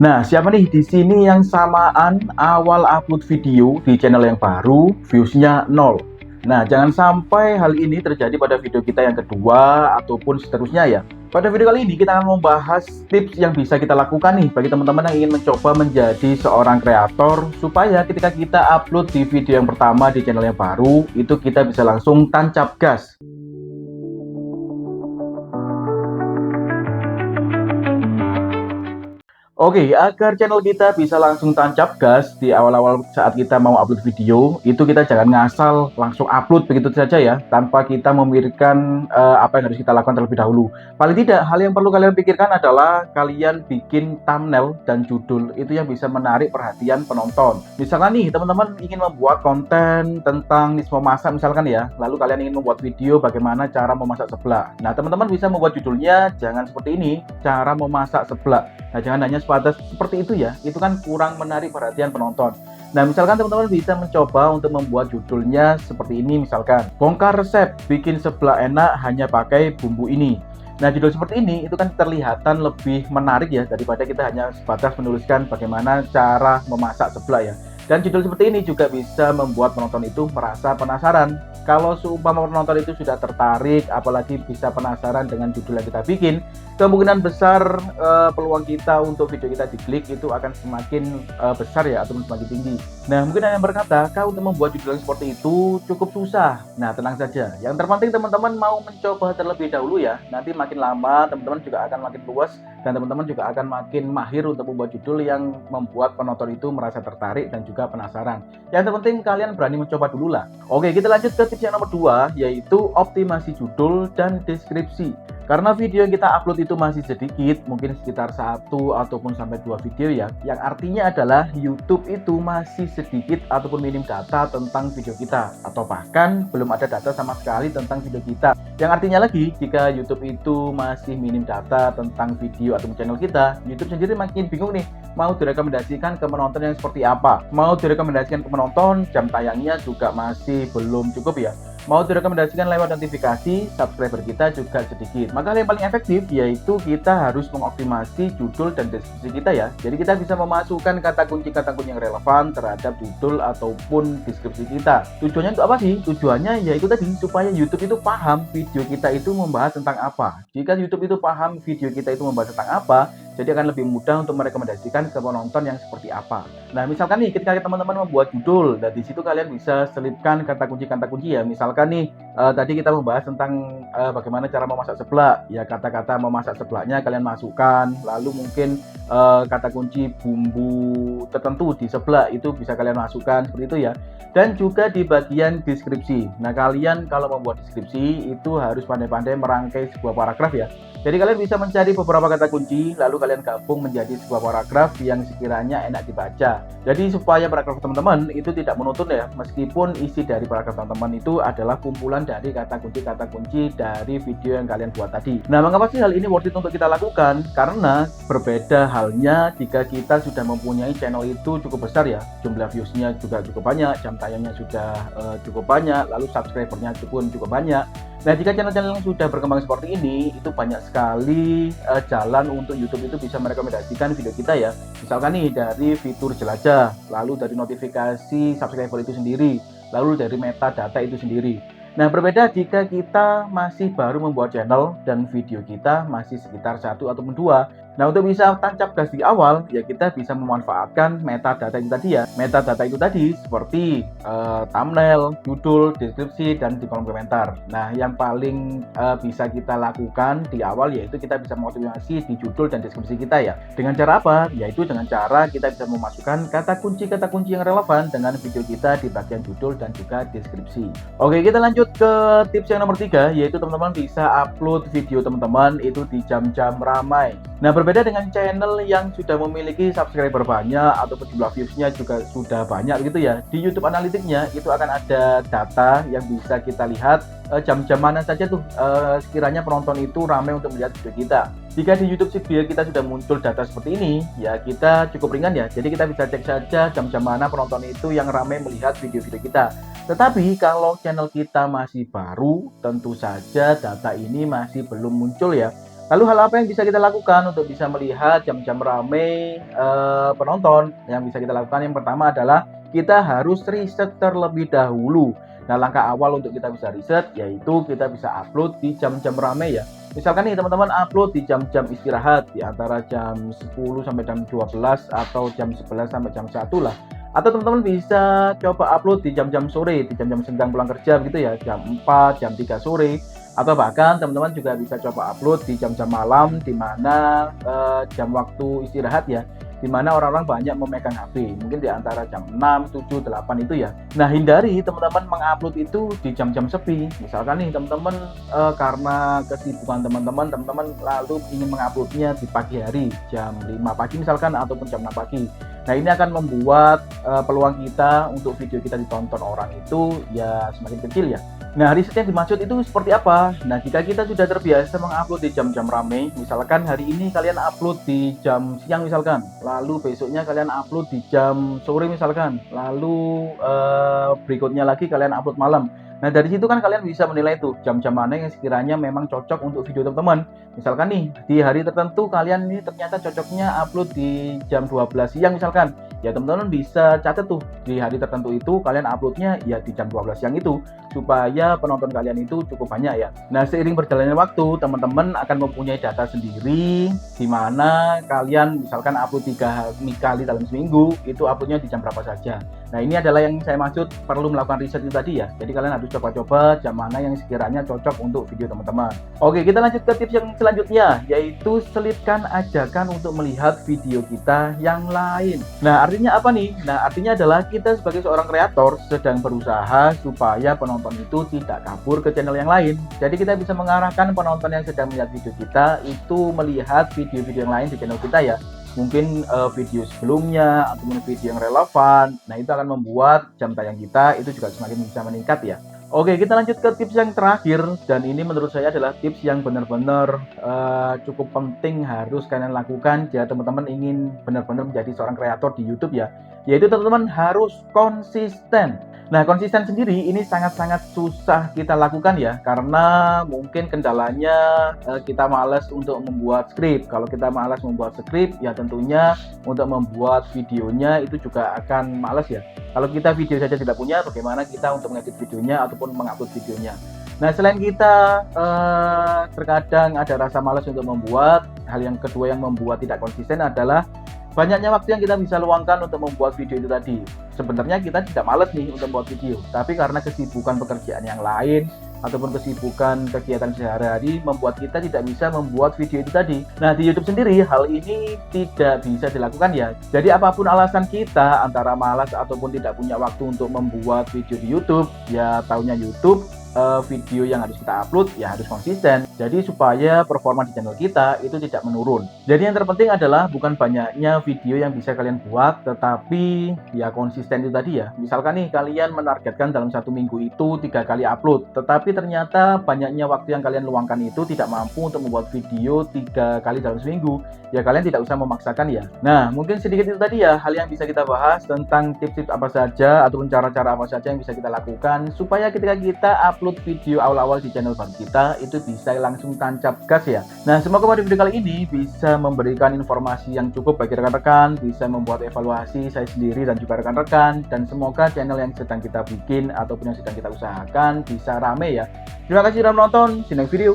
Nah, siapa nih di sini yang samaan awal upload video di channel yang baru, views-nya 0? Nah, jangan sampai hal ini terjadi pada video kita yang kedua ataupun seterusnya ya. Pada video kali ini kita akan membahas tips yang bisa kita lakukan nih bagi teman-teman yang ingin mencoba menjadi seorang kreator supaya ketika kita upload di video yang pertama di channel yang baru, itu kita bisa langsung tancap gas. Oke, agar channel kita bisa langsung tancap gas di awal-awal saat kita mau upload video, itu kita jangan ngasal langsung upload begitu saja ya, tanpa kita memikirkan apa yang harus kita lakukan terlebih dahulu. Paling tidak, hal yang perlu kalian pikirkan adalah kalian bikin thumbnail dan judul itu yang bisa menarik perhatian penonton. Misalkan nih, teman-teman ingin membuat konten tentang nismo masak misalkan ya, lalu kalian ingin membuat video bagaimana cara memasak seblak. Nah, teman-teman bisa membuat judulnya jangan seperti ini, cara memasak seblak. Nah, jangan hanya sebatas seperti itu ya, itu kan kurang menarik perhatian penonton. Nah, misalkan teman-teman bisa mencoba untuk membuat judulnya seperti ini, misalkan bongkar resep bikin seblak enak hanya pakai bumbu ini. Nah, judul seperti ini itu kan terlihatan lebih menarik ya daripada kita hanya sebatas menuliskan bagaimana cara memasak seblak ya. Dan judul seperti ini juga bisa membuat penonton itu merasa penasaran. Kalau seumpama penonton itu sudah tertarik, apalagi bisa penasaran dengan judul yang kita bikin, kemungkinan besar peluang kita untuk video kita diklik itu akan semakin besar ya, atau semakin tinggi. Nah, mungkin ada yang berkata, "Kak, untuk membuat judul yang seperti itu cukup susah." Nah, tenang saja. Yang terpenting teman-teman mau mencoba terlebih dahulu ya. Nanti makin lama teman-teman juga akan makin puas dan teman-teman juga akan makin mahir untuk membuat judul yang membuat penonton itu merasa tertarik dan juga penasaran. Yang terpenting kalian berani mencoba dulu lah. Oke, kita lanjut ke tips yang nomor 2, yaitu optimasi judul dan deskripsi. Karena video yang kita upload itu masih sedikit, mungkin sekitar 1 ataupun sampai 2 video ya, yang artinya adalah YouTube itu masih sedikit ataupun minim data tentang video kita, atau bahkan belum ada data sama sekali tentang video kita. Yang artinya lagi, jika YouTube itu masih minim data tentang video atau channel kita, YouTube sendiri makin bingung nih, mau direkomendasikan ke penonton yang seperti apa. Mau direkomendasikan ke penonton, jam tayangnya juga masih belum cukup ya. Mau direkomendasikan lewat notifikasi, subscriber kita juga sedikit. Maka yang paling efektif yaitu kita harus mengoptimasi judul dan deskripsi kita ya. Jadi kita bisa memasukkan kata kunci yang relevan terhadap judul ataupun deskripsi kita. Tujuannya untuk apa sih? Tujuannya yaitu tadi supaya YouTube itu paham video kita itu membahas tentang apa. Jika YouTube itu paham video kita itu membahas tentang apa, jadi akan lebih mudah untuk merekomendasikan ke penonton yang seperti apa. Nah, misalkan nih ketika teman-teman membuat judul, dan di situ kalian bisa selipkan kata kunci ya. Misalkan nih tadi kita membahas tentang bagaimana cara memasak seblak. Ya, kata-kata memasak seblaknya kalian masukkan, lalu mungkin kata kunci bumbu tertentu di seblak itu bisa kalian masukkan seperti itu ya. Dan juga di bagian deskripsi. Nah, kalian kalau membuat deskripsi itu harus pandai-pandai merangkai sebuah paragraf ya. Jadi kalian bisa mencari beberapa kata kunci, lalu kalian gabung menjadi sebuah paragraf yang sekiranya enak dibaca. Jadi supaya paragraf teman-teman itu tidak monoton ya, meskipun isi dari paragraf teman-teman itu adalah kumpulan dari kata kunci dari video yang kalian buat tadi. Nah, mengapa sih hal ini worth it untuk kita lakukan? Karena berbeda halnya jika kita sudah mempunyai channel itu cukup besar ya, jumlah viewsnya juga cukup banyak, jam tayangnya sudah cukup banyak, lalu subscribernya pun cukup banyak. Nah, jika channel-channel yang sudah berkembang seperti ini, itu banyak sekali jalan untuk YouTube itu bisa merekomendasikan video kita ya. Misalkan nih dari fitur jelajah, lalu dari notifikasi subscriber itu sendiri, lalu dari metadata itu sendiri. Nah, berbeda jika kita masih baru membuat channel dan video kita masih sekitar 1 ataupun 2. Nah, untuk bisa tancap gas di awal, ya kita bisa memanfaatkan metadata itu tadi ya. Metadata itu tadi seperti thumbnail, judul, deskripsi, dan di kolom komentar. Nah, yang paling bisa kita lakukan di awal yaitu kita bisa mengoptimasi di judul dan deskripsi kita ya. Dengan cara apa? Yaitu dengan cara kita bisa memasukkan kata kunci yang relevan dengan video kita di bagian judul dan juga deskripsi. Oke, kita lanjut ke tips yang nomor 3, yaitu teman-teman bisa upload video teman-teman itu di jam-jam ramai. Nah, berbeda dengan channel yang sudah memiliki subscriber banyak ataupun jumlah viewsnya juga sudah banyak gitu ya. Di YouTube Analytics-nya itu akan ada data yang bisa kita lihat jam-jam mana saja tuh sekiranya penonton itu ramai untuk melihat video kita. Jika di YouTube video kita sudah muncul data seperti ini, ya kita cukup ringan ya. Jadi kita bisa cek saja jam-jam mana penonton itu yang ramai melihat video-video kita. Tetapi kalau channel kita masih baru, tentu saja data ini masih belum muncul ya. Lalu hal apa yang bisa kita lakukan untuk bisa melihat jam-jam rame penonton? Yang bisa kita lakukan yang pertama adalah kita harus riset terlebih dahulu. Nah, langkah awal untuk kita bisa riset yaitu kita bisa upload di jam-jam rame ya. Misalkan nih teman-teman upload di jam-jam istirahat di antara jam 10 sampai jam 12 atau jam 11 sampai jam 1 lah. Atau teman-teman bisa coba upload di jam-jam sore, di jam-jam sedang pulang kerja gitu ya, jam 4, jam 3 sore. Atau bahkan teman-teman juga bisa coba upload di jam-jam malam di mana jam waktu istirahat ya, di mana orang-orang banyak memegang HP, mungkin di antara jam 6, 7, 8 itu ya. Nah, hindari teman-teman mengupload itu di jam-jam sepi. Misalkan nih teman-teman karena kesibukan teman-teman lalu ingin menguploadnya di pagi hari, jam 5 pagi misalkan ataupun jam 6 pagi. Nah, ini akan membuat peluang kita untuk video kita ditonton orang itu ya semakin kecil ya. Nah, riset yang dimaksud itu seperti apa? Nah, jika kita sudah terbiasa mengupload di jam-jam rame, misalkan hari ini kalian upload di jam siang misalkan, lalu besoknya kalian upload di jam sore misalkan, lalu berikutnya lagi kalian upload malam. Nah, dari situ kan kalian bisa menilai tuh jam-jam mana yang sekiranya memang cocok untuk video teman-teman. Misalkan nih, di hari tertentu kalian ini ternyata cocoknya upload di jam 12 siang misalkan. Ya teman-teman bisa catat tuh di hari tertentu itu kalian uploadnya ya di jam 12 siang itu supaya penonton kalian itu cukup banyak ya. Nah, seiring berjalannya waktu teman-teman akan mempunyai data sendiri di mana kalian misalkan upload 3 kali dalam seminggu itu uploadnya di jam berapa saja. Nah, ini adalah yang saya maksud perlu melakukan riset itu tadi ya. Jadi kalian harus coba-coba jam mana yang sekiranya cocok untuk video teman-teman. Oke, kita lanjut ke tips yang selanjutnya yaitu selipkan ajakan untuk melihat video kita yang lain. Nah, artinya apa nih? Nah, artinya adalah kita sebagai seorang kreator sedang berusaha supaya penonton itu tidak kabur ke channel yang lain. Jadi kita bisa mengarahkan penonton yang sedang melihat video kita itu melihat video-video yang lain di channel kita ya. Mungkin video sebelumnya ataupun video yang relevan. Nah, itu akan membuat jam tayang kita itu juga semakin bisa meningkat ya. Oke, kita lanjut ke tips yang terakhir dan ini menurut saya adalah tips yang benar-benar cukup penting harus kalian lakukan jika teman-teman ingin benar-benar menjadi seorang kreator di YouTube ya. Yaitu teman-teman harus konsisten. Nah, konsisten sendiri ini sangat-sangat susah kita lakukan ya, karena mungkin kendalanya kita malas untuk membuat skrip. Kalau kita malas membuat skrip, ya tentunya untuk membuat videonya itu juga akan malas ya. Kalau kita video saja tidak punya, bagaimana kita untuk mengedit videonya ataupun mengupload videonya. Nah, selain kita terkadang ada rasa malas untuk membuat, hal yang kedua yang membuat tidak konsisten adalah banyaknya waktu yang kita bisa luangkan untuk membuat video itu tadi. Sebenarnya kita tidak malas nih untuk membuat video, tapi karena kesibukan pekerjaan yang lain ataupun kesibukan kegiatan sehari-hari membuat kita tidak bisa membuat video itu tadi. Nah, di YouTube sendiri hal ini tidak bisa dilakukan ya. Jadi apapun alasan kita antara malas ataupun tidak punya waktu untuk membuat video di YouTube, ya taunya YouTube video yang harus kita upload ya harus konsisten. Jadi supaya performa di channel kita itu tidak menurun. Jadi yang terpenting adalah bukan banyaknya video yang bisa kalian buat, tetapi ya konsisten itu tadi ya. Misalkan nih kalian menargetkan dalam 1 minggu itu 3 kali upload, tetapi ternyata banyaknya waktu yang kalian luangkan itu tidak mampu untuk membuat video 3 kali dalam seminggu. Ya kalian tidak usah memaksakan ya. Nah, mungkin sedikit itu tadi ya hal yang bisa kita bahas tentang tips-tips apa saja ataupun cara-cara apa saja yang bisa kita lakukan supaya ketika kita upload video awal-awal di channel baru kita itu bisa langsung tancap gas ya. Nah, semoga pada video kali ini bisa memberikan informasi yang cukup bagi rekan-rekan, bisa membuat evaluasi saya sendiri dan juga rekan-rekan, dan semoga channel yang sedang kita bikin ataupun yang sedang kita usahakan bisa rame ya. Terima kasih sudah menonton, see you next video.